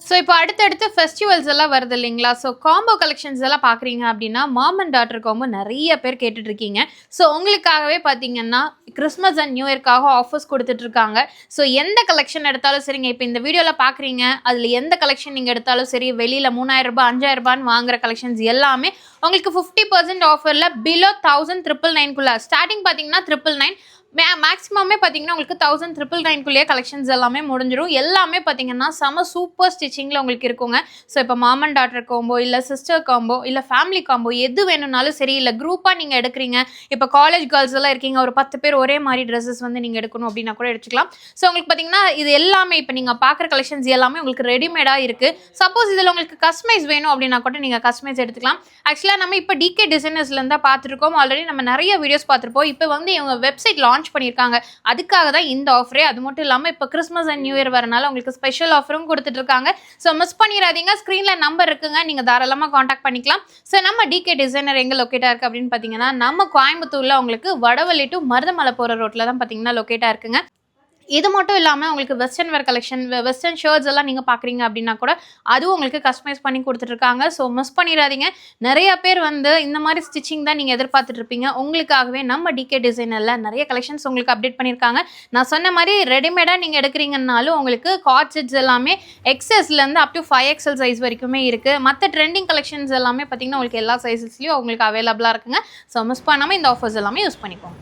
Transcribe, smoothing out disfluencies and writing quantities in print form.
So இப்போ அடுத்தடுத்து festivals எல்லாம் வருது இல்லைங்களா? ஸோ காம்போ கலெக்ஷன்ஸ் எல்லாம் பார்க்குறீங்க அப்படின்னா, மாம் அண்ட் டாட்டர் காம்போ நிறைய பேர் கேட்டுட்ருக்கீங்க. ஸோ உங்களுக்காகவே பார்த்தீங்கன்னா, கிறிஸ்மஸ் அண்ட் நியூ இயர்க்காக ஆஃபர்ஸ் கொடுத்துட்ருக்காங்க. ஸோ எந்த கலெக்ஷன் எடுத்தாலும் சரிங்க, இப்போ இந்த வீடியோவில் பார்க்குறீங்க, அதில் எந்த கலெக்ஷன் நீங்கள் எடுத்தாலும் சரி, வெளியில் ரூ. 3000 ரூ. 5000 வாங்குற கலெக்ஷன்ஸ் எல்லாமே உங்களுக்கு 50% ஆஃபரில் பிலோ 1999 ஸ்டார்டிங் பார்த்தீங்கன்னா 999 மேக்ஸிமமே பார்த்தீங்கன்னா உங்களுக்கு 1999 கலெக்ஷன்ஸ் எல்லாமே முடிஞ்சிடும். எல்லாமே பார்த்தீங்கன்னா செம சூப்பர் ஸ்டிச்சிங்கில் உங்களுக்கு இருக்குங்க. ஸோ இப்போ மாம் அண்ட் டாட்டர் காம்போ, இல்லை சிஸ்டர் காம்போ, இல்லை ஃபேமிலி காம்போ எது வேணும்னாலும் சரி, இல்லை குரூப்பாக நீங்கள் எடுக்கிறீங்க, இப்போ காலேஜ் கேர்ள்ஸ் எல்லாம் இருக்கீங்க, ஒரு 10 பேர் ஒரே மாதிரி ட்ரெஸ்ஸஸ் வந்து நீங்கள் எடுக்கணும் அப்படின்னா கூட எடுத்துக்கலாம். ஸோ உங்களுக்கு பார்த்தீங்கன்னா இது எல்லாமே இப்போ நீங்கள் பார்க்குற கலெக்ஷன்ஸ் எல்லாமே உங்களுக்கு ரெடிமேடாக இருக்குது. சப்போஸ் இதில் உங்களுக்கு கஸ்டமைஸ் வேணும் அப்படின்னா கூட நீங்கள் கஸ்டமைஸ் எடுத்துக்கலாம். ஆக்சுவலாக நம்ம இப்போ டிகே டிசைனர்ஸ்லேருந்து தான் பார்த்துருக்கோம். ஆல்ரெடி நம்ம நிறைய வீடியோஸ் பார்த்துருப்போம். இப்போ வந்து இவங்க வெப்சைட் லான்ச் பண்ணியிருக்காங்க. அதுக்காக தான் இந்த ஆஃபரே. அது மட்டும் இல்லாமல் இப்போ கிறிஸ்மஸ் அண்ட் நியூ இயர் வரனால உங்களுக்கு ஸ்பெஷல் ஆஃபரும் கொடுத்துட்டு இருக்காங்க. ஸோ மிஸ் பண்ணிடாதீங்க. ஸ்க்ரீனில் நம்பர் இருக்குங்க, நீங்கள் தாராளமாக காண்டாக்ட் பண்ணிக்கலாம். ஸோ நம்ம டிகே டிசைனர் எங்கே லொக்கேட்டாக இருக்குது அப்படின்னு பார்த்தீங்கன்னா, நம்ம கோயம்புத்தூரில் உங்களுக்கு வடவள்ளி டு மருதமலை போகிற ரோட்டில் தான் பார்த்தீங்கன்னா லொக்கேட்டாக இருக்குங்க. இது மட்டும் இல்லாமல் உங்களுக்கு வெஸ்டர்ன் வேர் கலெக்ஷன், வெஸ்டர்ன் ஷர்ட்ஸ் எல்லாம் நீங்கள் பார்க்குறீங்க அப்படின்னா கூட அதுவும் உங்களுக்கு கஸ்டமைஸ் பண்ணி கொடுத்துட்ருக்காங்க. ஸோ மிஸ் பண்ணிடாதீங்க. நிறைய பேர் வந்து இந்த மாதிரி ஸ்டிச்சிங் தான் நீங்கள் எதிர்பார்த்துட்ருப்பீங்க. உங்களுக்காகவே நம்ம டிகே டிசைனரில் நிறைய கலெக்ஷன்ஸ் உங்களுக்கு அப்டேட் பண்ணியிருக்காங்க. நான் சொன்ன மாதிரி ரெடிமேடாக நீங்கள் எடுக்கிறீங்கன்னாலும் உங்களுக்கு காட் செட்ஸ் எல்லாமே எக்ஸ்எஸ்லேருந்து அப் டு 5XL சைஸ் வரைக்குமே இருக்குது. மற்ற ட்ரெண்டிங் கலெக்ஷன்ஸ் எல்லாமே பார்த்தீங்கன்னா உங்களுக்கு எல்லா சைஸஸ்லையும் உங்களுக்கு அவைலபிளாக இருக்குங்க. ஸோ மிஸ் பண்ணாமல் இந்த ஆஃபர்ஸ் எல்லாமே யூஸ் பண்ணிக்கோங்க.